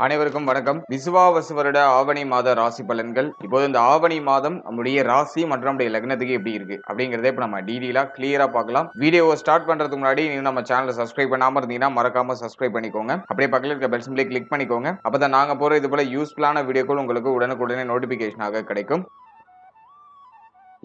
அனைவருக்கும் வணக்கம். விசுவாவசு வருட ஆவணி மாத ராசி பலன்கள். இப்போது இந்த ஆவணி மாதம் நம்முடைய ராசி மற்றும் நம்முடைய லக்னத்துக்கு எப்படி இருக்கு அப்படிங்கறத இப்ப நம்ம டீடைலா கிளியரா பார்க்கலாம். வீடியோவை ஸ்டார்ட் பண்றதுக்கு முன்னாடி நீங்க நம்ம சேனலை சப்ஸ்கிரைப் பண்ணாம இருந்தீங்கன்னா மறக்காம சப்ஸ்கிரைப் பண்ணிக்கோங்க. அப்படியே பக்கத்துல இருக்க பெல் சிம்பலை கிளிக் பண்ணிக்கோங்க. அப்பதான் நாங்க போற இது போல யூஸ்ஃபுல்லான வீடியோக்கள் உங்களுக்கு உடனுக்குடனே நோட்டிபிகேஷனாக கிடைக்கும்.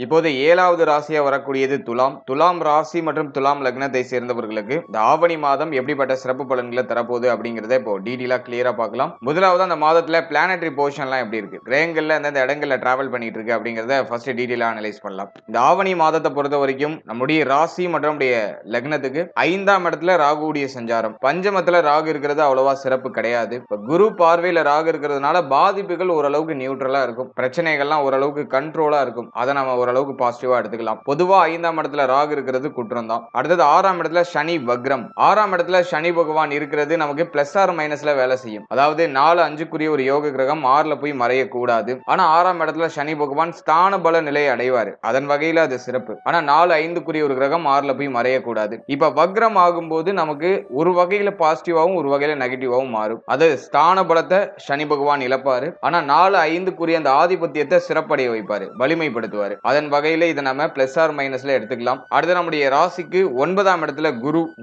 இப்போது 7வது ராசியா வரக்கூடியது துலாம். துலாம் ராசி மற்றும் துலாம் லக்னத்தை சேர்ந்தவர்களுக்கு இந்த ஆவணி மாதம் எப்படிப்பட்ட சிறப்பு பலன்களை தரப்போகுது அப்படிங்கறத இப்போ டீடைலா கிளியரா பார்க்கலாம். முதலாவது அந்த மாதத்துல பிளானட்டரி பொசிஷன்லாம் எப்படி இருக்கு, கிரகங்கள்ல எந்தெந்த இடங்கள்ல டிராவல் பண்ணிட்டு இருக்கு அப்படிங்கறத ஃபர்ஸ்ட் டீடைலா அனலைஸ் பண்ணலாம். இந்த ஆவணி மாதத்தை பொறுத்த வரைக்கும் நம்முடைய ராசி மற்றும் நம்முடைய லக்னத்துக்கு 5ஆம் இடத்துல ராகுடைய சஞ்சாரம். பஞ்சமத்துல ராகு இருக்கிறது அவ்வளவா சிறப்பு கிடையாது. இப்ப குரு பார்வையில ராகு இருக்கிறதுனால பாதிப்புகள் ஓரளவுக்கு நியூட்ரலா இருக்கும், பிரச்சனைகள்லாம் ஓரளவுக்கு கண்ட்ரோலா இருக்கும். அதை நம்ம ஓரளவுக்கு பாசிட்டிவா எடுத்துக்கலாம். பொதுவா 5ஆம் இடத்துல ராகு இருக்கிறது குற்றம் தான். அடுத்தது 6ஆம் இடத்துல சனி வக்ரம். 6ஆம் இடத்துல சனி பகவான் இருக்கிறது நமக்கு பிளஸ் ஆர் மைனஸ்ல வேலை செய்யும். அதாவது 4-5க்குரிய ஒரு யோக கிரகம் 6ல போய் மறையக்கூடாது. ஆனா 6ஆம் இடத்துல சனி பகவான் ஸ்தான பல நிலையை அடைவாரு. அதன் வகையில அது சிறப்பு. ஆனா 4-5க்குரிய ஒரு கிரகம் 6ல போய் மறையக்கூடாது. இப்ப வக்ரம் ஆகும்போது நமக்கு ஒரு வகையில பாசிட்டிவாவும் ஒரு வகையில நெகட்டிவாவும் மாறும். அது ஸ்தான பலத்தை சனி பகவான் இழப்பாரு. ஆனா 4-5க்குரிய அந்த ஆதிபத்தியத்தை சிறப்படைய வைப்பாரு, வலிமைப்படுத்துவாரு. அதன் வகையில இதை நம்ம பிளஸ் ஆர் மைனஸ்ல எடுத்துக்கலாம். அடுத்து நம்முடைய ராசிக்கு 9ஆம் இடத்துல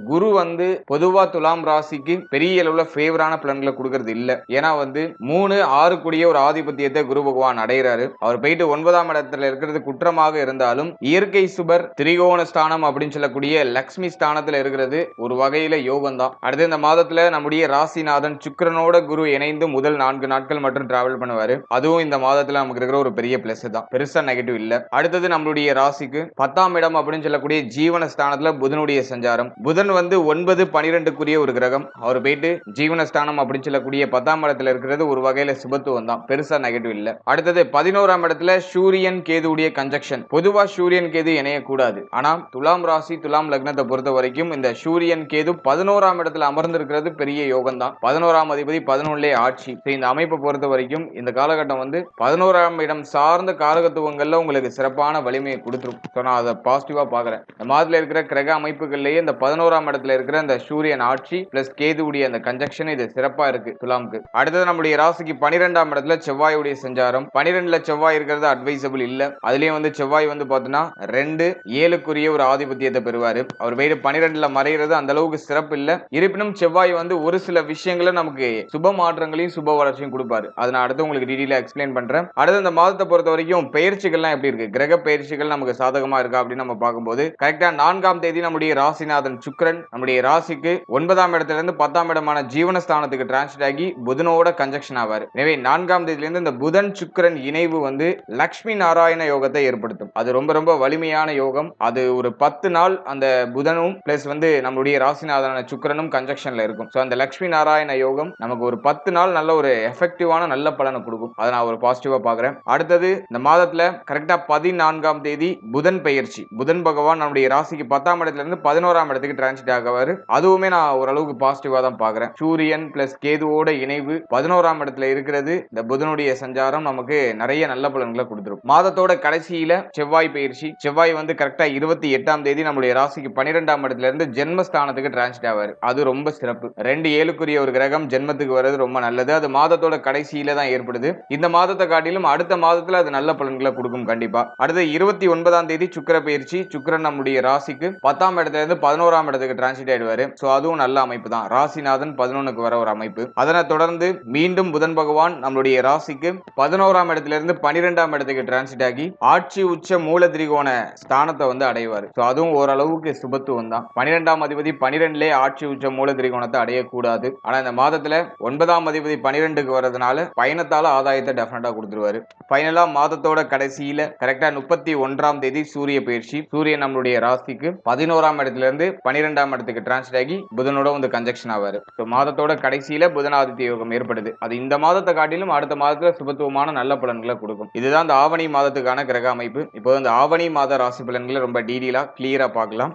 குரு வந்து பொதுவா துலாம் ராசிக்கு பெரிய அளவுல ஃபேவரான பலன்களை கொடுக்கிறது இல்ல. ஏன்னா 3-6 கூடிய ஒரு ஆதிபத்தியத்தை குரு பகவான் அடைகிறாரு. அவர் போயிட்டு 9ஆம் இடத்துல இருக்கிறது குற்றமாக இருந்தாலும் இயற்கை சுபர் திரிகோண ஸ்தானம் அப்படின்னு சொல்லக்கூடிய லக்ஷ்மி ஸ்தானத்துல இருக்கிறது ஒரு வகையில யோகம் தான். அடுத்து இந்த மாதத்துல நம்முடைய ராசிநாதன் சுக்கிரனோட குரு இணைந்து முதல் 4 நாட்கள் மட்டும் டிராவல் பண்ணுவாரு. அதுவும் இந்த மாதத்துல நமக்கு இருக்கிற ஒரு பெரிய பிளஸ் தான், பெருசா நெகட்டிவ் இல்ல. அடுத்தது நம்மளுடைய ராசிக்கு 10ஆம் இடம் அப்படின்னு சொல்லக்கூடிய ஜீவன ஸ்தானத்துல புதனுடைய சஞ்சாரம். புதன் 9-12க்குரிய ஒரு கிரகம். அவர் போயிட்டு ஜீவனஸ்தானம் அப்படின்னு சொல்லக்கூடிய 10ஆம் இடத்துல இருக்கிறது ஒரு வகையில சுபத்துவம் தான், பெருசா நெகட்டிவ் இல்ல. அடுத்தது 11ஆம் இடத்துல சூரியன் கேதுவுடைய கன்ஜக்ஷன். பொதுவா சூரியன் கேது இணையக்கூடாது. ஆனா துலாம் ராசி துலாம் லக்னத்தை பொறுத்த வரைக்கும் இந்த சூரியன் கேது 11ஆம் இடத்துல அமர்ந்திருக்கிறது பெரிய யோகம் தான். 11ஆம் அதிபதி 11லே ஆட்சி. இந்த அமைப்பை பொறுத்த வரைக்கும் இந்த காலகட்டம் 11ஆம் இடம் சார்ந்த காரகத்துவங்கள்ல உங்களுக்கு சிறப்பான வலிமையை கொடுத்துரும். நான் அதை பாசிட்டிவா பாக்குறேன். இந்த மாதிரி இருக்கிற கிரக அமைப்புகள்லயே இந்த 11ஆம் இடத்துல இருக்கிற இந்த சூரியன் ஆட்சி பிளஸ் கேதுவுடைய அந்த கன்ஜக்ஷன் இது சிறப்பா இருக்கு துலாமுக்கு. அடுத்தது நம்முடைய ராசிக்கு 12ஆம் இடத்துல செவ்வாயுடைய சஞ்சாரம். 12ல செவ்வாய் இருக்கிறது அட்வைசபிள் இல்ல. அதுலயும் செவ்வாய் பாத்தீங்கன்னா 2-7க்குரிய ஒரு ஆதிபத்தியத்தை பெறுவாரு. அவர் வீடு 12ல மறைகிறது அந்த அளவுக்கு சிறப்பு இல்ல. இருப்பினும் செவ்வாய் ஒரு சில விஷயங்களை நமக்கு சுப மாற்றங்களையும் சுப வளர்ச்சியும் கொடுப்பாரு. அதை நான் அடுத்து உங்களுக்கு டீடைலா எக்ஸ்பிளைன் பண்றேன். அடுத்து இந்த மாதத்தை பொறுத்த வரைக்கும் பெயர்ச்சிகள்லாம் எப்படி இருக்கு, கிரக பயிற்சிகள் நமக்கு சாதகமா இருக்கா அப்படின்னு நம்ம பார்க்கும்போது கரெக்டா 4ஆம் தேதி நம்முடைய ராசிநாதன் சுக்கிரன் நம்முடைய ராசிக்கு 9ஆம் இடத்துல இருந்து 10ஆம் இடமான ஜீவனஸ்தானத்துக்கு டிரான்ஸ்ஃபர் ஆகி புதனோட கன்ஜக்ஷன் ஆவார். எனவே 4ஆம் தேதியில இருந்து இந்த புதன் சுக்கிரன் இணைவு லட்சுமி நாராயண யோகத்தை ஏற்படுத்தும். அது ரொம்ப ரொம்ப வலிமையான யோகம். அது ஒரு 10 நாள் அந்த புதனும் பிளஸ் நம்முடைய ராசிநாதன சுக்கிரனும் கன்ஜக்ஷன்ல இருக்கும். சோ அந்த லட்சுமி நாராயண யோகம் நமக்கு ஒரு 10 நாள் நல்ல ஒரு எஃபெக்டிவான நல்ல பலனை கொடுக்கும். அதை நான் ஒரு பாசிட்டிவா பாக்குறேன். அடுத்தது இந்த மாதத்துல கரெக்டா 14ஆம் தேதி புதன் பெயர்ச்சி. புதன் பகவான் நம்முடைய ராசிக்கு 10ஆம் இடத்துல இருந்து 11ஆம் இடத்துக்கு டிரான்சிட் ஆகவாரு. அதுவுமே நான் ஓரளவுக்கு பாசிட்டிவா தான் பாக்குறேன். சூரியன் பிளஸ் கேதுவோட இணைவு 11ஆம் இடத்துல இருக்கிறது. இந்த புதனுடைய சஞ்சாரம் நமக்கு நிறைய நல்ல பலன்களை கொடுத்துரும். மாதத்தோட கடைசியில செவ்வாய் பயிற்சி. செவ்வாய் கரெக்டா 28ஆம் தேதி நம்முடைய ராசிக்கு 12ஆம் இடத்துல இருந்து ஜென்மஸ்தானத்துக்கு டிரான்சிட் ஆவாரு. அது ரொம்ப சிறப்பு. 2-7க்குரிய ஒரு கிரகம் ஜென்மத்துக்கு வர்றது ரொம்ப நல்லது. அது மாதத்தோட கடைசியில தான் ஏற்படுது. இந்த மாதத்தை காட்டிலும் அடுத்த மாதத்துல அது நல்ல பலன்களை கொடுக்கும் கண்டிப்பா. அடுத்து 29ஆம் தேதி சுக்கிர பயிற்சி. சுக்கிரன் நம்முடைய ராசிக்கு 10ஆம் இடத்துல இருந்து 11ஆம் இடத்துக்கு டிரான்சிட் ஆயிடுவாரு. சோ அதுவும் நல்ல அமைப்பு தான். ராசிநாதன் 11க்கு வர ஒரு அமைப்பு. அதனை தொடர்ந்து மீண்டும் புதன் பகவான் நம்முடைய ராசிக்கு 11ஆம் இடத்துல இருந்து 12ஆம் இடத்துக்கு டிரான்சிட் ஆகி ஆட்சி உச்ச மூல திரிகோண ஸ்தானத்தை அடைவார். சோ அதுவும் ஓரளவுக்கு சுபத்துவம் தான். 12ஆம் அதிபதி 12லே ஆட்சி உச்ச மூல திரிகோணத்தை அடையக்கூடாது. ஆனா இந்த மாதத்துல 9ஆம் அதிபதி 12க்கு வரதுனால பயணத்தால ஆதாயத்தை டெஃபினட்டா கொடுத்துருவாரு. ஃபைனலா மாதத்தோட கடைசியில கரெக்டா 31ஆம் தேதி சூரிய பயிற்சி. சூரியன் நம்மளுடைய ராசிக்கு 11ஆம் இடத்துல இருந்து 12ஆம் இடத்துக்கு டிரான்ஸ்ஃபர் ஆகி புதனோட கன்ஜக்ஷன் ஆவாரு. மாதத்தோட கடைசியில புதனாதித்ய யோகம் ஏற்படுது. அது இந்த மாதத்தை காட்டிலும் அடுத்த மாதத்துல சுபத்துவமான நல்ல பலன்களை கொடுக்கும். இதுதான் இந்த ஆவணி மாதத்துக்கான கிரக அமைப்பு. இப்போ இந்த ஆவணி மாத ராசி பலன்களை ரொம்ப டீடைலா கிளியரா பார்க்கலாம்.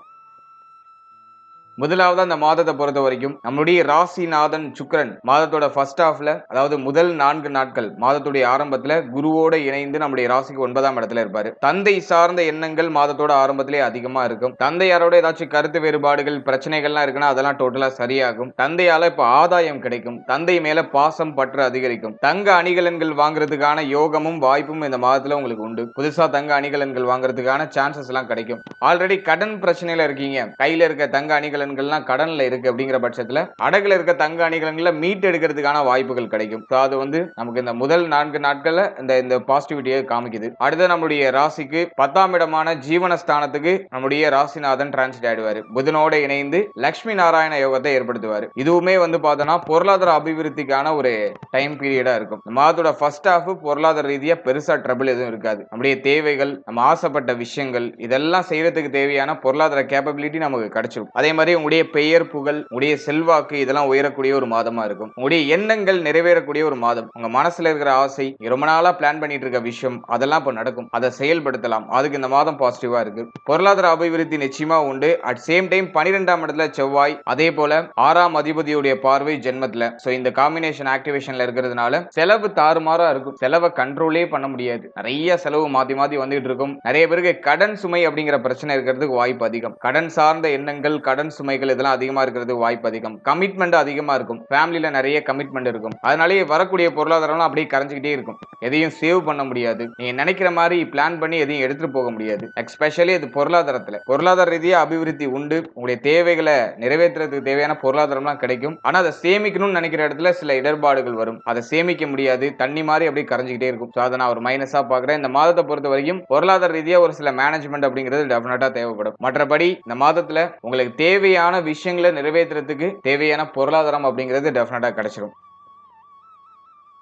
முதலாவது அந்த மாதத்தை பொறுத்த வரைக்கும் நம்மளுடைய ராசிநாதன் சுக்கிரன் மாதத்தோட ஃபர்ஸ்ட் ஹாஃப்ல, அதாவது முதல் 4 நாட்கள் மாதத்துடைய ஆரம்பத்துல குருவோட இணைந்து நம்முடைய ராசிக்கு 9ஆம் இடத்துல இருப்பாரு. தந்தை சார்ந்த எண்ணங்கள் மாதத்தோட ஆரம்பத்திலே அதிகமா இருக்கும். தந்தையாரோட ஏதாச்சும் கருத்து வேறுபாடுகள் பிரச்சனைகள்லாம் இருக்குன்னா அதெல்லாம் டோட்டலா சரியாகும். தந்தையால இப்ப ஆதாயம் கிடைக்கும். தந்தை மேல பாசம் பற்று அதிகரிக்கும். தங்க அணிகலன்கள் வாங்குறதுக்கான யோகமும் வாய்ப்பும் இந்த மாதத்துல உங்களுக்கு உண்டு. புதுசா தங்க அணிகலன்கள் வாங்குறதுக்கான சான்சஸ் எல்லாம் கிடைக்கும். ஆல்ரெடி கடன் பிரச்சனையில இருக்கீங்க, கையில இருக்க தங்க அணிகலன்கள்லாம் கடன்ல இருக்கு அப்படிங்கிற பட்சத்துல அடகுல இருக்க தங்க அணிகலன்களை மீட்டு எடுக்கிறதுக்கான வாய்ப்புகள் கிடைக்கும். அது வந்து நமக்கு இந்த முதல் 4 நாட்கள்ல இந்த பாசிட்டிவிட்டியை காமிக்குது. அடுத்து நம்மளுடைய ராசிக்கு 10ஆம் இடமான ஜீவனஸ்தானத்துக்கு நம்முடைய ராசிநாதன் டிரான்சிட் ஆயிடுவாரு. புதனோட இணைந்து லட்சுமி நாராயண யோகத்தை ஏற்படுத்துவாரு. இதுவுமே வந்து பார்த்தோம்னா பொருளாதார அபிவிருத்திக்கான ஒரு டைம் பீரியடா இருக்கும். மாதத்தோட ஃபர்ஸ்ட் ஹாஃப் பொருளாதார ரீதியா பெருசா ட்ரபிள் எதுவும் இருக்காது. நம்முடைய தேவைகள், நம்ம ஆசைப்பட்ட விஷயங்கள் இதெல்லாம் செய்யறதுக்கு தேவையான பொருளாதார கேப்பபிலிட்டி நமக்கு கிடைச்சிடும். அதே மாதிரி உங்களுடைய பெயர் புகழ், உங்களுடைய செல்வாக்கு இதெல்லாம் உயரக்கூடிய ஒரு மாதமா இருக்கும். உங்களுடைய எண்ணங்கள் நிறைவேறக்கூடிய ஒரு மாதம். உங்க மனசுல இருக்கிற ஆசை, ரொம்ப நாளா பிளான் பண்ணிட்டு இருக்க விஷயம் அதெல்லாம் இப்ப நடக்கும். அதை செயல்படுத்தலாம். அதுக்கு இந்த மாதம் பாசிட்டிவா இருக்கு. பொருளாதார அபிவிருத்தி நிச்சயமா உண்டு. அட் சேம் டைம் 12ஆம் இடத்துல செவ்வாய், அதே போல 6ஆம் அதிபதியுடைய பார்வை ஜென்மத்துல. சோ இந்த காம்பினேஷன் ஆக்டிவேஷன்ல இருக்கிறதுனால செலவு தாறுமாறா இருக்கும். செலவை கண்ட்ரோலே பண்ண முடியாது. நிறைய செலவு மாத்தி மாத்தி வந்துட்டு இருக்கும். நிறைய பேருக்கு கடன் சுமை அப்படிங்கிற பிரச்சனை இருக்கிறதுக்கு வாய்ப்பு அதிகம். கடன் சார்ந்த எண்ணங்கள், கடன் சுமைகள் இதெல்லாம் அதிகமா இருக்கிறதுக்கு வாய்ப்பு அதிகம். கமிட்மெண்ட் அதிகமா இருக்கும். ஃபேமிலில நிறைய கமிட்மெண்ட் இருக்கும். அதனாலேயே வரக்கூடிய பொருளாதாரம் அப்படியே கரைஞ்சிக்கிட்டே இருக்கும். எதையும் சேவ் பண்ண முடியாது. நீங்க நினைக்கிற மாதிரி பிளான் பண்ணி எதையும் எடுத்துட்டு போக முடியாது. எஸ்பெஷலி இது பொருளாதாரத்துல பொருளாதார ரீதியா அபிவிருத்தி உண்டு. உங்களுடைய தேவைகளை நிறைவேற்றுறதுக்கு தேவையான பொருளாதாரம்லாம் கிடைக்கும். ஆனா அதை சேமிக்கணும்னு நினைக்கிற இடத்துல சில இடர்பாடுகள் வரும். அதை சேமிக்க முடியாது. தண்ணி மாதிரி அப்படியே கரைஞ்சிக்கிட்டே இருக்கும். அதை நான் ஒரு மைனஸா பாக்குறேன். இந்த மாதத்தை பொறுத்த வரைக்கும் பொருளாதார ரீதியா ஒரு சில மேனேஜ்மெண்ட் அப்படிங்கிறது டெஃபினட்டா தேவைப்படும். மற்றபடி இந்த மாதத்துல உங்களுக்கு தேவையான விஷயங்களை நிறைவேற்றுறதுக்கு தேவையான பொருளாதாரம் அப்படிங்கிறது டெஃபினட்டா கிடைச்சிடும்.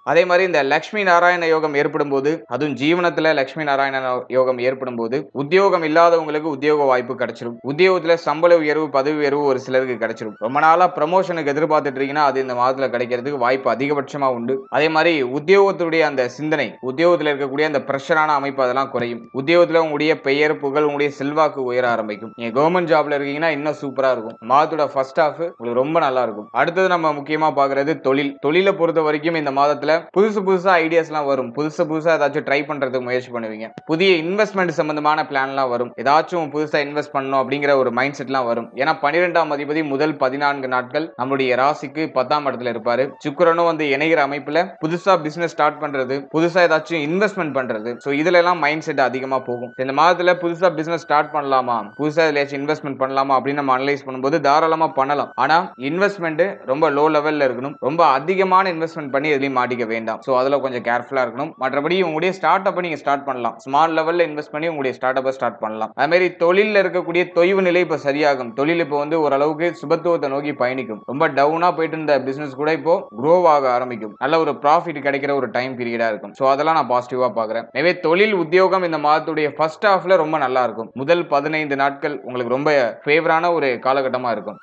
அதே மாதிரி இந்த லட்சுமி நாராயண யோகம் ஏற்படும் போது, அதுவும் ஜீவனத்துல லட்சுமி நாராயண யோகம் ஏற்படும் போது உத்தியோகம் இல்லாதவங்களுக்கு உத்தியோக வாய்ப்பு கிடைச்சிடும். உத்தியோகத்துல சம்பள உயர்வு, பதவி உயர்வு ஒரு சிலருக்கு கிடைச்சிடும். ரொம்ப நாளா ப்ரமோஷனுக்கு எதிர்பார்த்துட்டு இருக்கீங்கன்னா அது இந்த மாதத்துல கிடைக்கிறதுக்கு வாய்ப்பு அதிகபட்சமா உண்டு. அதே மாதிரி உத்தியோகத்துடைய அந்த சிந்தனை, உத்தியோகத்துல இருக்கக்கூடிய அந்த பிரஷரான அமைப்பு அதெல்லாம் குறையும். உத்தியோகத்துல உங்களுடைய பெயர் புகழ், உங்களுடைய செல்வாக்கு உயர ஆரம்பிக்கும். நீங்க கவர்மெண்ட் ஜாப்ல இருக்கீங்கன்னா இன்னும் சூப்பரா இருக்கும். மாதத்தோட ஃபர்ஸ்ட் ஹாஃப் உங்களுக்கு ரொம்ப நல்லா இருக்கும். அடுத்தது நம்ம முக்கியமா பாக்குறது தொழில். தொழிலை பொறுத்த வரைக்கும் இந்த மாதத்துல புதுசா ஐடியாஸ்லாம் வரும். புதுசா ஏதாச்சும் ட்ரை பண்றதுக்கு முயற்சி பண்ணுவீங்க. புதிய இன்வெஸ்ட்மெண்ட் சம்பந்தமான பிளான்லாம் வரும். ஏதாச்சும் புதுசா இன்வெஸ்ட் பண்ணணும் அப்படிங்கிற ஒரு மைண்ட் செட்லாம் வரும். ஏன்னா 12ஆம் அதிபதி முதல் 14 நாட்கள் நம்மளுடைய ராசிக்கு 10ஆம் இடத்துல இருப்பாரு. சுக்கிரனும் வந்து இணைகிற அமைப்புல புதுசா பிசினஸ் ஸ்டார்ட் பண்றது, புதுசா ஏதாச்சும் இன்வெஸ்ட்மெண்ட் பண்றது, சோ இதுல எல்லாம் மைண்ட் செட் அதிகமா போகும். இந்த மாதத்துல புதுசா பிசினஸ் ஸ்டார்ட் பண்ணலாமா, புதுசா இதுலயாச்சும் இன்வெஸ்ட்மெண்ட் பண்ணலாமா அப்படின்னு நம்ம அனலைஸ் பண்ணும்போது தாராளமா பண்ணலாம். ஆனா இன்வெஸ்ட்மெண்ட் ரொம்ப லோ லெவல்ல இருக்கணும். ரொம்ப அதிகமான இன்வெஸ்ட்மெண்ட் பண்ணி எதுலயும் மாட்டிக்க வேண்டாம். சோ அதுல கொஞ்சம் கேர்ஃபுல்லா இருக்கணும். மற்றபடி உங்களுடைய ஸ்டார்ட் அப் நீங்க ஸ்டார்ட் பண்ணலாம். ஸ்மால் லெவல்ல இன்வெஸ்ட் பண்ணி உங்களுடைய ஸ்டார்ட் அப் ஸ்டார்ட் பண்ணலாம். அதே மாதிரி தொழில்ல இருக்கக்கூடிய தொய்வு நிலை இப்ப சரியாகும். தொழில் இப்ப வந்து ஓரளவுக்கு சுபத்துவத்தை நோக்கி பயணிக்கும். ரொம்ப டவுனா போயிட்டு இருந்த பிசினஸ் கூட இப்போ க்ரோ ஆக ஆரம்பிக்கும். நல்ல ஒரு ப்ராஃபிட் கிடைக்கிற ஒரு டைம் பீரியடா இருக்கும். சோ அதெல்லாம் நான் பாசிட்டிவா பாக்குறேன். எனவே தொழில் உத்தியோகம் இந்த மாதத்துடைய ஃபர்ஸ்ட் ஹாஃப்ல ரொம்ப நல்லா இருக்கும். முதல் 15 நாட்கள் உங்களுக்கு ரொம்ப ஃபேவரான ஒரு காலகட்டமா இருக்கும்.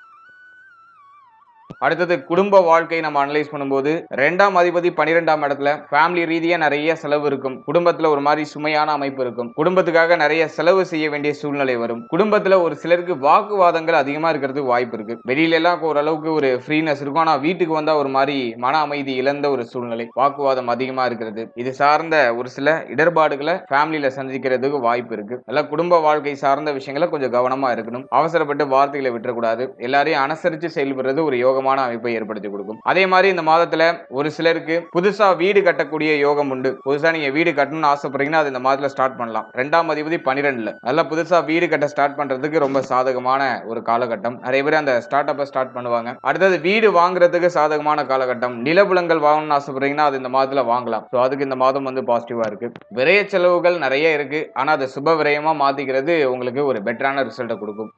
அடுத்தது குடும்ப வாழ்க்கை நம்ம அனலைஸ் பண்ணும்போது 2ஆம் அதிபதி 12ஆம் இடத்துல ஃபேமிலி ரீதியா நிறைய செலவு இருக்கும். குடும்பத்துல ஒரு மாதிரி சுமையான அமைப்பு இருக்கும். குடும்பத்துக்காக நிறைய செலவு செய்ய வேண்டிய சூழ்நிலை வரும். குடும்பத்துல ஒரு சிலருக்கு வாக்குவாதங்கள் அதிகமா இருக்கிறதுக்கு வாய்ப்பு இருக்கு. வெளியில எல்லாம் ஓரளவுக்கு ஒரு ஃப்ரீனஸ் இருக்கும். ஆனா வீட்டுக்கு வந்தா ஒரு மாதிரி மன அமைதி இழந்த ஒரு சூழ்நிலை, வாக்குவாதம் அதிகமா இருக்கிறது, இது சார்ந்த ஒரு சில இடர்பாடுகளை ஃபேமிலியில சந்திக்கிறதுக்கு வாய்ப்பு இருக்கு. எல்லாம் குடும்ப வாழ்க்கை சார்ந்த விஷயங்களை கொஞ்சம் கவனமா இருக்கணும். அவசரப்பட்டு வார்த்தைகளை விட்டுறக்கூடாது. எல்லாரையும் அனுசரிச்சு செயல்படுறது ஒரு யோகமான அமைப்பை ஏற்படுத்தி கொடுக்கும். அதே மாதிரி இந்த மாதத்துல ஒரு சிலருக்கு புதுசா வீடு கட்டக்கூடிய யோகம் உண்டு. புதுசா நீங்க வீடு கட்டணும்னு ஆசைப்படுறீங்கன்னா அது இந்த மாதத்துல ஸ்டார்ட் பண்ணலாம். 2ஆம் அதிபதி 12ல நல்லா புதுசா வீடு கட்ட ஸ்டார்ட் பண்றதுக்கு ரொம்ப சாதகமான ஒரு காலகட்டம். நிறைய பேர் அந்த ஸ்டார்ட் அப்ப ஸ்டார்ட் பண்ணுவாங்க. அடுத்தது வீடு வாங்குறதுக்கு சாதகமான காலகட்டம். நிலபுலங்கள் வாங்கணும்னு ஆசைப்படுறீங்கன்னா அது இந்த மாதத்துல வாங்கலாம். சோ அதுக்கு இந்த மாதம் வந்து பாசிட்டிவா இருக்கு. விரய செலவுகள் நிறைய இருக்கு. ஆனா அதை சுப விரயமா மாத்திக்கிறது உங்களுக்கு ஒரு பெட்டரான ரிசல்ட்டை கொடுக்கும்.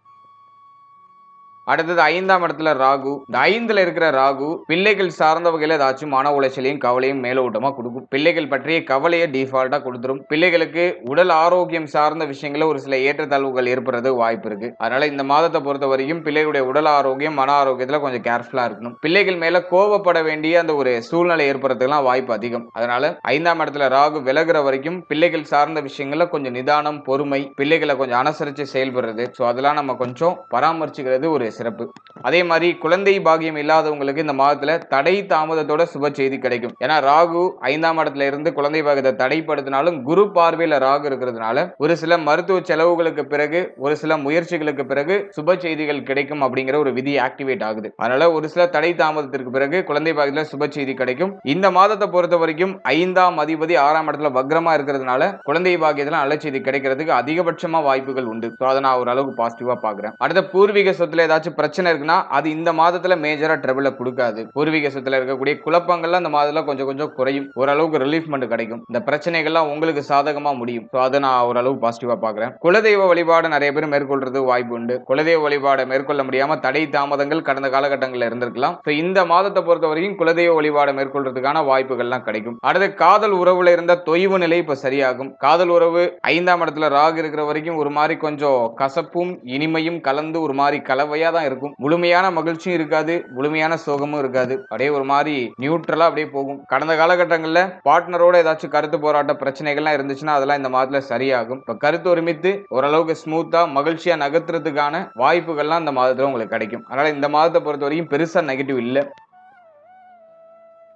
அடுத்தது 5ஆம் இடத்துல ராகு. இந்த 5ல இருக்கிற ராகு பிள்ளைகள் சார்ந்த வகையில ஏதாச்சும் மன உளைச்சலையும் கவலையும் மேலோட்டமா கொடுக்கும். பிள்ளைகள் பற்றிய கவலையை டிஃபால்ட்டா கொடுத்துரும். பிள்ளைகளுக்கு உடல் ஆரோக்கியம் சார்ந்த விஷயங்கள ஒரு சில ஏற்றத்தாழ்வுகள் ஏற்படுறது வாய்ப்பு இருக்கு. அதனால இந்த மாதத்தை பொறுத்த வரைக்கும் பிள்ளைகளுடைய உடல் ஆரோக்கியம், மன ஆரோக்கியத்துல கொஞ்சம் கேர்ஃபுல்லா இருக்கணும். பிள்ளைகள் மேல கோபப்பட வேண்டிய அந்த ஒரு சூழ்நிலை ஏற்படுறதுக்கெல்லாம் வாய்ப்பு அதிகம். அதனால 5ஆம் இடத்துல ராகு விலகுற வரைக்கும் பிள்ளைகள் சார்ந்த விஷயங்கள்ல கொஞ்சம் நிதானம், பொறுமை, பிள்ளைகளை கொஞ்சம் அனுசரிச்சு செயல்படுறது, சோ அதெல்லாம் நம்ம கொஞ்சம் பராமரிச்சுக்கிறது ஒரு சிறப்பு. அதே மாதிரி குழந்தை பாகியம் இல்லாதவங்களுக்கு இந்த மாதத்துல தடை தாமதத்தோட சுப செய்தி கிடைக்கும். ஏன்னா ராகு 5ஆம் இடத்துல இருந்து குழந்தை பாகியத்தை தடைப்படுத்தினாலும் குரு பார்வையில ராகு இருக்கிறதுனால ஒரு சில மருத்துவ செலவுகளுக்கு பிறகு ஒரு சில முயற்சிகளுக்கு பிறகு சுப செய்திகள் கிடைக்கும் அப்படிங்கிற ஒரு விதி ஆக்டிவேட் ஆகுது. அதனால ஒரு சில தடை தாமதத்திற்கு பிறகு குழந்தை பாகியத்துல சுப செய்தி கிடைக்கும். இந்த மாதத்தை பொறுத்த வரைக்கும் 5ஆம் அதிபதி 6ஆம் இடத்துல வக்ரமா இருக்கிறதுனால குழந்தை பாகியத்துல நல்ல செய்தி கிடைக்கிறதுக்கு அதிகபட்சமா வாய்ப்புகள் உண்டு. அதை நான் ஓரளவுக்கு பாசிட்டிவா பாக்குறேன். அடுத்த பூர்வீக சொத்துல ஏதாச்சும் பிரச்சனை இருக்குன்னா அது இந்த மாதத்துல மேஜரா ட்ரபிள கொடுக்காது. பூர்வீக சொத்துல இருக்கக்கூடிய குழப்பங்கள்லாம் இந்த மாதத்துல கொஞ்சம் கொஞ்சம் குறையும். ஓரளவுக்கு ரிலீஃப்மெண்ட் கிடைக்கும். இந்த பிரச்சனைகள்லாம் உங்களுக்கு சாதகமா முடியும். அதை நான் ஓரளவு பாசிட்டிவா பாக்குறேன். குலதெய்வ வழிபாடு நிறைய பேர் மேற்கொள்றது வாய்ப்பு உண்டு. குலதெய்வ வழிபாடு மேற்கொள்ள முடியாம தடை தாமதங்கள் கடந்த காலகட்டங்களில் இருந்திருக்கலாம். இந்த மாதத்தை பொறுத்த வரைக்கும் குலதெய்வ வழிபாடு மேற்கொள்றதுக்கான வாய்ப்புகள்லாம் கிடைக்கும். அடுத்து காதல் உறவுல இருந்த தொய்வு நிலை இப்ப சரியாகும். காதல் உறவு 5ஆம் இடத்துல ராகு இருக்கிற வரைக்கும் ஒரு மாதிரி கொஞ்சம் கசப்பும் இனிமையும் கலந்து ஒரு மாதிரி கலவையா தான் இருக்கும். முழுமையான மகிழ்ச்சியும் இருக்காது, முழுமையான சோகமும் இருக்காது. அப்படியே ஒரு மாதிரி நியூட்ரலா அப்படியே போகும். கடந்த காலகட்டங்களில் பார்ட்னரோட ஏதாச்சும் கருத்து போராட்ட பிரச்சனைகள்லாம் இருந்துச்சுன்னா அதெல்லாம் இந்த மாதத்துல சரியாகும். இப்ப கருத்து ஒருமித்து ஓரளவுக்கு ஸ்மூத்தா மகிழ்ச்சியா நகர்த்துறதுக்கான வாய்ப்புகள்லாம் இந்த மாதத்துல உங்களுக்கு கிடைக்கும். அதனால இந்த மாதத்தை பொறுத்த வரைக்கும் பெருசா நெகட்டிவ் இல்லை.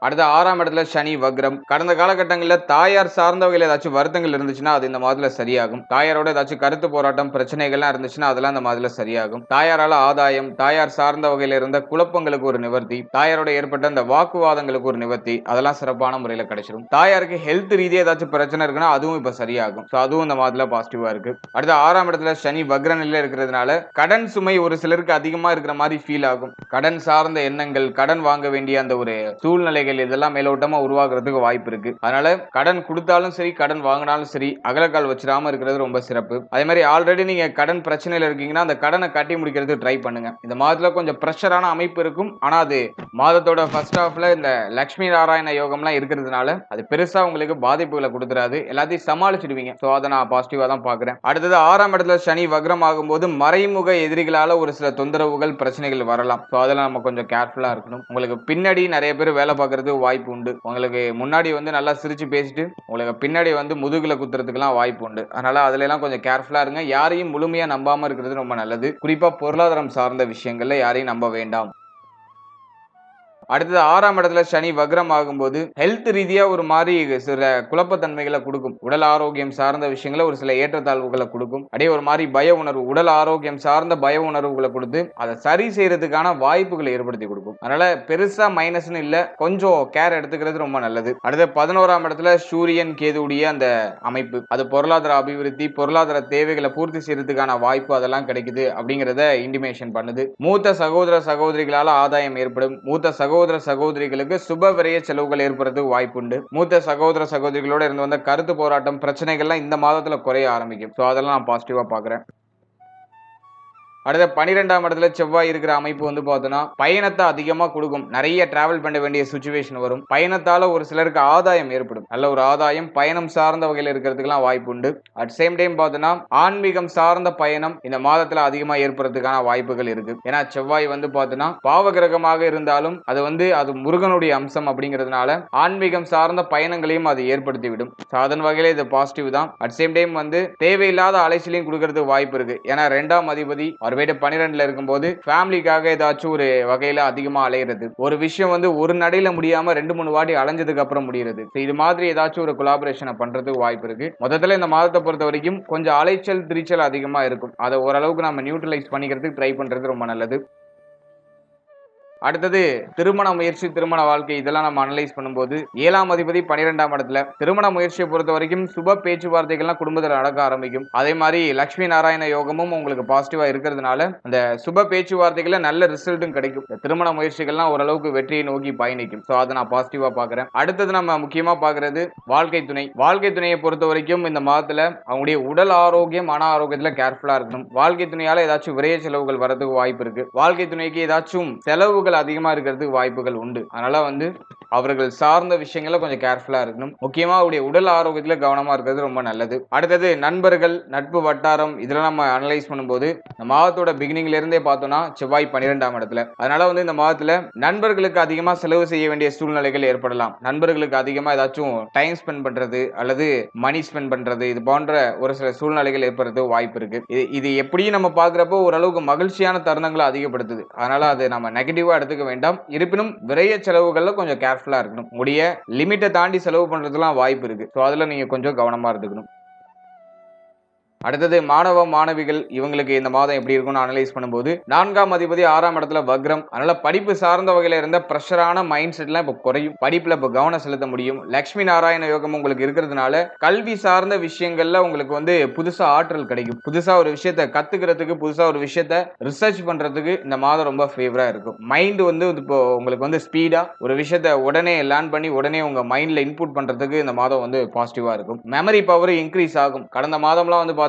அடுத்த 6ஆம் இடத்துல சனி வக்ரம். கடந்த காலகட்டங்களில் தாயார் சார்ந்த வகையில் ஏதாச்சும் வருத்தங்கள் இருந்துச்சுன்னா அது இந்த மாதத்துல சரியாகும். தாயாரோட ஏதாச்சும் கருத்து போராட்டம் பிரச்சனைகள்லாம் இருந்துச்சுன்னா அதெல்லாம் இந்த மாதத்துல சரியாகும். தாயாரால ஆதாயம், தாயார் சார்ந்த வகையில் இருந்த குழப்பங்களுக்கு ஒரு நிவர்த்தி, தாயாரோட ஏற்பட்ட அந்த வாக்குவாதங்களுக்கு ஒரு நிவர்த்தி, அதெல்லாம் சிறப்பான முறையில் கிடைச்சிடும். தாயாருக்கு ஹெல்த் ரீதியாக ஏதாச்சும் பிரச்சனை இருக்குன்னா அதுவும் இப்ப சரியாகும். அதுவும் இந்த மாதத்துல பாசிட்டிவா இருக்கு. அடுத்த 6ஆம் இடத்துல சனி வக்ர நிலையில இருக்கிறதுனால கடன் சுமை ஒரு சிலருக்கு அதிகமா இருக்கிற மாதிரி ஃபீல் ஆகும். கடன் சார்ந்த எண்ணங்கள், கடன் வாங்க வேண்டிய அந்த ஒரு சூழ்நிலை இதெல்லாம் மேலோட்டமா உருவாக்குறதுக்கு வாய்ப்பு இருக்கு. அதனால கடன் கொடுத்தாலும் சரி கடன் வாங்கினாலும் சரி அகலக்கால் வச்சிடாம இருக்கிறது ரொம்ப சிறப்பு. அதே மாதிரி ஆல்ரெடி நீங்க கடன் பிரச்சனையில இருக்கீங்கன்னா அந்த கடனை கட்டி முடிக்கிறதுக்கு ட்ரை பண்ணுங்க. இந்த மாதத்துல கொஞ்சம் பிரஷரான அமைப்பு இருக்கும். ஆனா அது மாதத்தோட ஃபர்ஸ்ட் ஹாஃப்ல இந்த லட்சுமி நாராயண யோகம்லாம் இருக்கிறதுனால அது பெருசா உங்களுக்கு பாதிப்புகளை கொடுத்துறாது. எல்லாத்தையும் சமாளிச்சிடுவீங்க. அதை நான் பாசிட்டிவா தான் பாக்குறேன். அடுத்தது 6ஆம் இடத்துல சனி வக்ரம் ஆகும்போது மறைமுக எதிரிகளால ஒரு சில தொந்தரவுகள் பிரச்சனைகள் வரலாம். அதெல்லாம் நம்ம கொஞ்சம் கேர்ஃபுல்லா இருக்கணும். உங்களுக்கு பின்னாடி நிறைய பேர் வேலை பார்க்கறது வாய்ப்பு உண்டு. உங்களுக்கு முன்னாடி நல்லா சிரிச்சு பேசிட்டு உங்களுக்கு பின்னாடி முதுகுல குத்துறதுக்குலாம் வாய்ப்பு உண்டு. அதனால அதுல எல்லாம் கொஞ்சம் கேர்ஃபுல்லா இருங்க. யாரையும் முழுமையா நம்பாம இருக்கிறது ரொம்ப நல்லது. குறிப்பா பொருளாதாரம் சார்ந்த விஷயங்கள்ல யாரையும் நம்ப வேண்டாம். அடுத்தது 6ஆம் இடத்துல சனி வக்ரம் ஆகும்போது ஹெல்த் ரீதியா ஒரு மாதிரி சில குழப்பத்தன்மைகளை கொடுக்கும். உடல் ஆரோக்கியம் சார்ந்த விஷயங்களை ஒரு சில ஏற்றத்தாழ்வுகளை கொடுக்கும். அப்படியே ஒரு மாதிரி பய உணர்வு, உடல் ஆரோக்கியம் சார்ந்த பய உணர்வுகளை கொடுத்து அதை சரி செய்யறதுக்கான வாய்ப்புகளை ஏற்படுத்தி கொடுக்கும். அதனால பெருசா மைனஸ்னு இல்ல, கொஞ்சம் கேர் எடுத்துக்கிறது ரொம்ப நல்லது. அடுத்த 11ஆம் இடத்துல சூரியன் கேதுடைய அந்த அமைப்பு அது பொருளாதார அபிவிருத்தி, பொருளாதார தேவைகளை பூர்த்தி செய்யறதுக்கான வாய்ப்பு அதெல்லாம் கிடைக்குது அப்படிங்கறத இன்டிமேஷன் பண்ணுது. மூத்த சகோதர சகோதரிகளால ஆதாயம் ஏற்படும். மூத்த சகோதர சகோதரிகளுக்கு சுப விரய செலவுகள் ஏற்படுறதுக்கு வாய்ப்பு உண்டு. மூத்த சகோதர சகோதரிகளோட இருந்து வந்த கருத்து போராட்டம் பிரச்சனைகள்லாம் இந்த மாதத்துல குறைய ஆரம்பிக்கும். அதெல்லாம் நான் பாசிட்டிவா பாக்குறேன். அடுத்த 12ஆம் இடத்துல செவ்வாய் இருக்கிற அமைப்பு பார்த்தோம்னா பயணத்தை அதிகமா கொடுக்கும். நிறைய டிராவல் பண்ண வேண்டிய சிச்சுவேஷன் வரும். பயணத்தால ஒரு சிலருக்கு ஆதாயம் ஏற்படும். நல்ல ஒரு ஆதாயம் பயணம் சார்ந்த வகையில் இருக்கிறதுக்கெல்லாம் வாய்ப்பு உண்டு. அட் சேம் டைம் பார்த்தோம்னா ஆன்மீகம் சார்ந்த பயணம் இந்த மாதத்துல அதிகமா ஏற்படுறதுக்கான வாய்ப்புகள் இருக்கு. ஏன்னா செவ்வாய் பார்த்தோம்னா பாவகிரகமாக இருந்தாலும் அது முருகனுடைய அம்சம் அப்படிங்கிறதுனால ஆன்மீகம் சார்ந்த பயணங்களையும் அது ஏற்படுத்தி விடும். அதன் வகையில இது பாசிட்டிவ் தான். அட் சேம் டைம் தேவையில்லாத அலைச்சலையும் கொடுக்கறதுக்கு வாய்ப்பு இருக்கு. ஏன்னா 2ஆம் அதிபதி 12ல இருக்கும்போது ஃபேமிலிக்காக ஏதாச்சும் ஒரு வகையில அதிகமா அலையிறது, ஒரு விஷயம் ஒரு நடையில முடியாம 2-3 வாட்டி அலைஞ்சதுக்கு அப்புறம் முடியுது. இது மாதிரி ஏதாச்சும் ஒரு கொலாபரேஷனை பண்றதுக்கு வாய்ப்பு இருக்கு. மொத்தத்துல இந்த மாதத்தை பொறுத்த வரைக்கும் கொஞ்சம் அலைச்சல் திரிச்சல் அதிகமா இருக்கும். அதை ஓரளவுக்கு நம்ம நியூட்ரலைஸ் பண்ணிக்கிறதுக்கு ட்ரை பண்றது ரொம்ப நல்லது. அடுத்தது திருமண முயற்சி, திருமண வாழ்க்கை, இதெல்லாம் நம்ம அனலைஸ் பண்ணும்போது 7ஆம் அதிபதி 12ஆம் இடத்துல திருமண முயற்சியை பொறுத்த வரைக்கும் சுப பேச்சுவார்த்தைகள்லாம் குடும்பத்தில் நடக்க ஆரம்பிக்கும். அதே மாதிரி லட்சுமி நாராயண யோகமும் உங்களுக்கு பாசிட்டிவா இருக்கிறதுனால அந்த சுப பேச்சுவார்த்தைகள்ல நல்ல ரிசல்ட்டும் கிடைக்கும். திருமண முயற்சிகள்லாம் ஓரளவுக்கு வெற்றியை நோக்கி பயணிக்கும். அதை நான் பாசிட்டிவா பாக்குறேன். அடுத்தது நம்ம முக்கியமா பாக்குறது வாழ்க்கை துணை. வாழ்க்கை துணையை பொறுத்த வரைக்கும் இந்த மாதத்துல அவங்களுடைய உடல் ஆரோக்கியம், மன ஆரோக்கியத்துல கேர்ஃபுல்லா இருக்கணும். வாழ்க்கை துணையால ஏதாச்சும் விரைய செலவுகள் வரதுக்கு வாய்ப்பு இருக்கு. வாழ்க்கை துணைக்கு ஏதாச்சும் செலவுகள் அதிகமா இருக்கிறதுக்கு வாய்ப்புகள் உண்டு. அதனால அவர்கள் சார்ந்த விஷயங்கள கொஞ்சம் கேர்ஃபுல்லா இருக்கணும். முக்கியமா அவருடைய உடல் ஆரோக்கியத்துல கவனமா இருக்கிறது ரொம்ப நல்லது. அடுத்தது நண்பர்கள், நட்பு வட்டாரம் இதெல்லாம் நம்ம அனலைஸ் பண்ணும்போது இந்த மாதத்தோட பிகினிங்ல இருந்தே பார்த்தோம்னா செவ்வாய் 12ஆம் இடத்துல. அதனால இந்த மாதத்துல நண்பர்களுக்கு அதிகமா செலவு செய்ய வேண்டிய சூழ்நிலைகள் ஏற்படலாம். நண்பர்களுக்கு அதிகமா ஏதாச்சும் டைம் ஸ்பெண்ட் பண்றது அல்லது மணி ஸ்பெண்ட் பண்றது இது போன்ற ஒரு சில சூழ்நிலைகள் ஏற்படுறது வாய்ப்பு இருக்கு. இது எப்படியும் நம்ம பார்க்கிறப்போ ஓரளவுக்கு மகிழ்ச்சியான தருணங்களை அதிகப்படுத்துது. அதனால அது நம்ம நெகட்டிவா எடுத்துக்க வேண்டாம். இருப்பினும் விரைய செலவுகள்ல கொஞ்சம் கேர்ஃபுல்லா இருக்கணும். உடைய லிமிட்டை தாண்டி செலவு பண்றதுலாம் வாய்ப்பு இருக்கு. ஸோ அதுல நீங்க கொஞ்சம் கவனமா இருந்துக்கணும். அடுத்தது மாணவ மாணவிகள் இவங்களுக்கு இந்த மாதம் எப்படி இருக்கும்னு அனலைஸ் பண்ணும்போது 4ஆம் அதிபதி 6ஆம் இடத்துல வக்ரம். அதனால படிப்பு சார்ந்த வகையில இருந்த பிரஷரான மைண்ட் செட்லாம் இப்ப குறையும். படிப்புல இப்ப கவனம் செலுத்த முடியும். லட்சுமி நாராயண யோகம் உங்களுக்கு இருக்கிறதுனால கல்வி சார்ந்த விஷயங்கள்ல உங்களுக்கு புதுசா ஆற்றல் கிடைக்கும். புதுசா ஒரு விஷயத்தை கத்துக்கிறதுக்கு, புதுசா ஒரு விஷயத்தை ரிசர்ச் பண்றதுக்கு இந்த மாதம் ரொம்ப ஃபேவரா இருக்கும். மைண்ட் இப்போ உங்களுக்கு ஸ்பீடா ஒரு விஷயத்தை உடனே லேர்ன் பண்ணி உடனே உங்க மைண்ட்ல இன்புட் பண்றதுக்கு இந்த மாதம் பாசிட்டிவா இருக்கும். மெமரி பவர் இன்க்ரீஸ் ஆகும். கடந்த மாதம்லாம்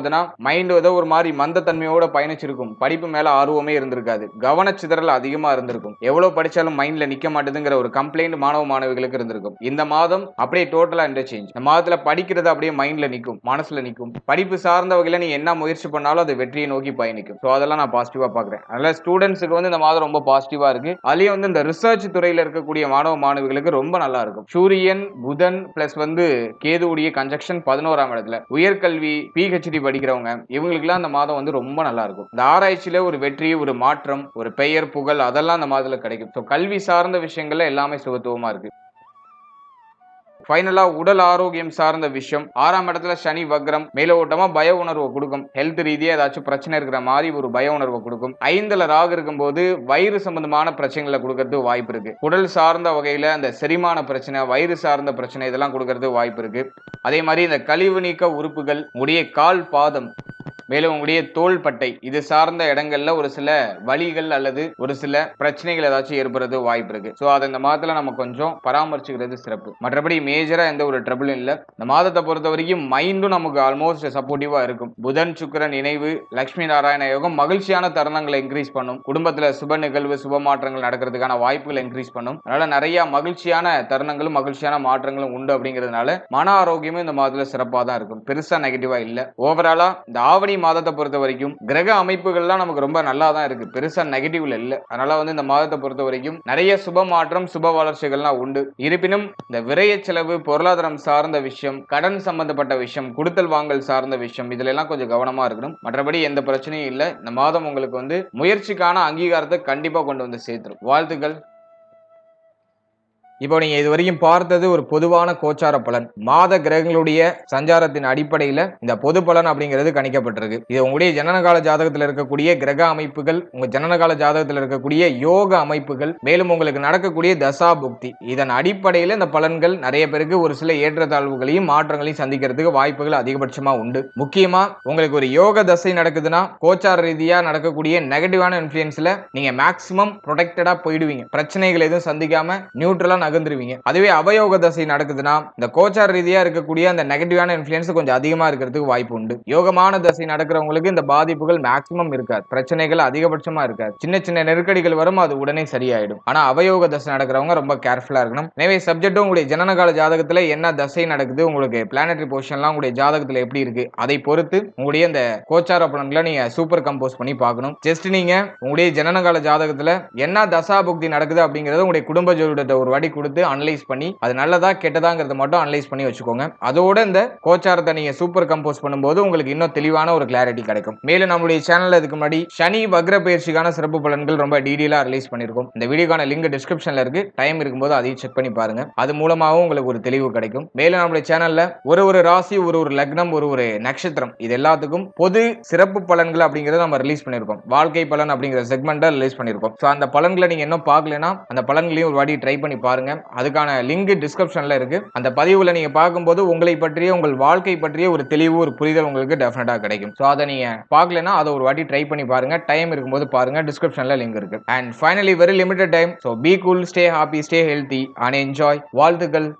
மைண்ட் ஏதோ ஒரு மாதிரி மந்தத்தன்மையோட பயணிச்சிருக்கும். படிப்பு மேல ஆர்வமே இருந்திருக்காது. கவனச்சிதறல் அதிகமா இருந்திருக்கும். எவ்வளவு படிச்சாலும் மைண்ட்ல நிக்க மாட்டேதுங்கிற ஒரு கம்ப்ளைண்ட் மாணவ மாணவிகளுக்கு இருந்திருக்கும். இந்த மாதம் அப்படியே டோட்டலா இன்டர்சேஞ்ச். இந்த மாதத்துல படிக்கிறது அப்படியே மைண்ட்ல நிக்கும், மனசுல நிக்கும். படிப்பு சார்ந்த வகையில நீ என்ன முயற்சி பண்ணாலும் அது வெற்றியை நோக்கி பயணிக்கும். சோ அதெல்லாம் நான் பாசிட்டிவா பாக்குறேன். அதனால ஸ்டூடெண்ட்ஸுக்கு இந்த மாதம் ரொம்ப பாசிட்டிவா இருக்கு. அதுலயும் இந்த ரிசர்ச் துறையில இருக்கக்கூடிய மாணவ மாணவிகளுக்கு ரொம்ப நல்லா இருக்கும். சூரியன் புதன் பிளஸ் கேதுவுடைய கன்ஜக்ஷன் 11ஆம் இடத்துல. உயர்கல்வி பிஹெச்டி படிக்கிறவங்க இவங்களுக்குலாம் அந்த மாதம் ரொம்ப நல்லா இருக்கும். இந்த ஆராய்ச்சியில ஒரு வெற்றி, ஒரு மாற்றம், ஒரு பெயர் புகழ் அதெல்லாம் அந்த மாதத்துல கிடைக்கும். ஸோ கல்வி சார்ந்த விஷயங்கள்ல எல்லாமே சுகத்துவமா இருக்கு. ஃபைனலா உடல் ஆரோக்கியம் சார்ந்த விஷயம் 6ஆம் இடத்துல சனி வக்ரம் மேலோட்டமா பய உணர்வை கொடுக்கும். ஹெல்த் ரீதியா ஏதாச்சும் பிரச்சனை இருக்கிற மாதிரி ஒரு பய உணர்வை கொடுக்கும். 5ல ராகு இருக்கும்போது வயிறு சம்பந்தமான பிரச்சனைகளை கொடுக்கறது வாய்ப்பு இருக்கு. உடல் சார்ந்த வகையில அந்த செரிமான பிரச்சனை, வயிறு சார்ந்த பிரச்சனை இதெல்லாம் கொடுக்கறது வாய்ப்பு இருக்கு. அதே மாதிரி இந்த கழிவு நீக்க உறுப்புகள், உடைய கால் பாதம் மேலும் உங்களுடைய தோள்பட்டை இது சார்ந்த இடங்கள்ல ஒரு சில வலிகள் அல்லது ஒரு சில பிரச்சனைகள் ஏதாச்சும் ஏற்படுறது வாய்ப்பு இருக்கு. ஸோ அதை இந்த மாதத்துல நம்ம கொஞ்சம் பராமரிச்சுக்கிறது சிறப்பு. மற்றபடி மேஜரா எந்த ஒரு ட்ரபிளும் இல்லை. இந்த மாதத்தை பொறுத்த வரைக்கும் மைண்டும் நமக்கு ஆல்மோஸ்ட் சப்போர்ட்டிவா இருக்கும். புதன் சுக்கிரன் இணைவு, லட்சுமி நாராயண யோகம் மகிழ்ச்சியான தருணங்களை இன்க்ரீஸ் பண்ணும். குடும்பத்துல சுப நிகழ்வு, சுப மாற்றங்கள் நடக்கிறதுக்கான வாய்ப்புகளை இன்க்ரீஸ் பண்ணும். அதனால நிறைய மகிழ்ச்சியான தருணங்களும் மகிழ்ச்சியான மாற்றங்களும் உண்டு. அப்படிங்கிறதுனால மன ஆரோக்கியமும் இந்த மாதத்துல சிறப்பாக தான் இருக்கும். பெருசா நெகட்டிவா இல்லை. ஓவராலா இந்த ஆவணி மாதத்தை பொறுத்த வரைக்கும் கிரக அமைப்புகள்லாம் நமக்கு ரொம்ப நல்லா தான் இருக்கு. பெருசா நெகட்டிவ்ல இல்ல. அதனால இந்த மாதத்தை பொறுத்த வரைக்கும் நிறைய சுப மாற்றம், சுப வளர்ச்சிகள்லாம் உண்டு. இருப்பினும் இந்த விரைய செலவு, பொருளாதாரம் சார்ந்த விஷயம், கடன் சம்பந்தப்பட்ட விஷயம், கொடுத்தல் வாங்கல் சார்ந்த விஷயம் இதுல எல்லாம் கொஞ்சம் கவனமா இருக்கணும். மற்றபடி எந்த பிரச்சனையும் இல்லை. இந்த மாதம் உங்களுக்கு முயற்சிக்கான அங்கீகாரத்தை கண்டிப்பா கொண்டு வந்து சேர்த்துரும். வாழ்த்துக்கள். இப்போ நீங்க இது வரைக்கும் பார்த்தது ஒரு பொதுவான கோச்சார பலன். மாத கிரகங்களுடைய சஞ்சாரத்தின் அடிப்படையில் இந்த பொது பலன் அப்படிங்கிறது கணிக்கப்பட்டிருக்கு. இது உங்களுடைய ஜனனகால ஜாதகத்தில் இருக்கக்கூடிய கிரக அமைப்புகள், உங்க ஜனனகால ஜாதகத்தில் இருக்கக்கூடிய யோக அமைப்புகள், மேலும் உங்களுக்கு நடக்கக்கூடிய தசா புக்தி இதன் அடிப்படையில் இந்த பலன்கள் நிறைய பேருக்கு ஒரு சில ஏற்றத்தாழ்வுகளையும் மாற்றங்களையும் சந்திக்கிறதுக்கு வாய்ப்புகள் அதிகபட்சமா உண்டு. முக்கியமா உங்களுக்கு ஒரு யோக தசை நடக்குதுன்னா கோச்சார ரீதியா நடக்கக்கூடிய நெகட்டிவான இன்ஃபுளுன்ஸ்ல நீங்க மேக்சிமம் ப்ரொடெக்டடா போயிடுவீங்க. பிரச்சனைகள் எதுவும் சந்திக்காம நியூட்ரலா நகர்ந்துருவீங்க. அதுவே அவயோக தசை நடக்குதுன்னா இந்த கோச்சார ரீதியா இருக்கக்கூடிய அந்த நெகட்டிவான இன்ஃப்ளூயன்ஸ் கொஞ்சம் அதிகமா இருக்கிறதுக்கு வாய்ப்பு உண்டு. யோகமான தசை நடக்கிறவங்களுக்கு இந்த பாதிப்புகள் மேக்ஸிமம் இருக்காது. பிரச்சனைகள் அதிகபட்சமா இருக்காது. சின்ன சின்ன நெருக்கடிகள் வரும், அது உடனே சரியாயிடும். ஆனா அவயோக தசை நடக்கிறவங்க ரொம்ப கேர்ஃபுல்லா இருக்கணும். எனவே சப்ஜெக்டும் உங்களுடைய ஜனனகால ஜாதகத்துல என்ன தசை நடக்குது, உங்களுக்கு பிளானட்டரி பொசிஷன்லாம் உங்களுடைய ஜாதகத்துல எப்படி இருக்கு அதை பொறுத்து உங்களுடைய இந்த கோச்சார பலன்களை நீங்க சூப்பர் கம்போஸ் பண்ணி பார்க்கணும். ஜஸ்ட் நீங்க உங்களுடைய ஜனனகால ஜாதகத்துல என்ன தசா புக்தி நடக்குது அப்படிங்கறது உங்களுடைய குடும்ப ஜோதிடத்தை ஒரு வாட்டி கொடுத்து அனலைஸ் பண்ணி அது நல்லதா கெட்டதாங்கிறத மட்டும் அனலைஸ் பண்ணி வச்சுக்கோங்க. அதோட இந்த கோச்சாரத்தை நீங்க சூப்பர் கம்போஸ் பண்ணும்போது உங்களுக்கு இன்னும் தெளிவான ஒரு கிளாரிட்டி கிடைக்கும். மேலும் நம்மளுடைய சேனல்ல இதுக்கு முன்னாடி சனி வக்ர பயிற்சிக்கான சிறப்பு பலன்கள் ரொம்ப டீடைலா ரிலீஸ் பண்ணிருக்கோம். இந்த வீடியோக்கான லிங்க் டிஸ்கிரிப்ஷன்ல இருக்கு. டைம் இருக்கும்போது அதையும் செக் பண்ணி பாருங்க. அது மூலமாவும் உங்களுக்கு ஒரு தெளிவு கிடைக்கும். மேலும் நம்மளுடைய சேனல்ல ஒரு ராசி, ஒரு லக்னம், ஒரு நட்சத்திரம் இது எல்லாத்துக்கும் பொது சிறப்பு பலன்கள் அப்படிங்கறத நம்ம ரிலீஸ் பண்ணிருக்கோம். வாழ்க்கை பலன் அப்படிங்கிற செக்மெண்ட்டை ரிலீஸ் பண்ணிருக்கோம். சோ அந்த பலன்களை நீங்க இன்னும் பார்க்கலனா அந்த பலன்களையும் ஒரு வாட்டி ட்ரை பண்ணி பாருங்க. அதுக்கான லிங்க் டிஸ்கிரிப்ஷன்ல இருக்கு. அந்த பதிவுல நீங்க பார்க்கும்போது உங்களை பற்றிய, உங்கள் வாழ்க்கை பற்றிய ஒரு தெளிவு, ஒரு புரிதல் உங்களுக்கு டெஃபினட்டா கிடைக்கும். சோ அதை நீங்க பார்க்கலனா அதை ஒரு வாட்டி ட்ரை பண்ணி பாருங்க. டைம் இருக்கும்போது பாருங்க. டிஸ்கிரிப்ஷன்ல லிங்க் இருக்கு. And finally very limited time. So be cool, stay happy, stay healthy and enjoy. வாழ்த்துக்கள்.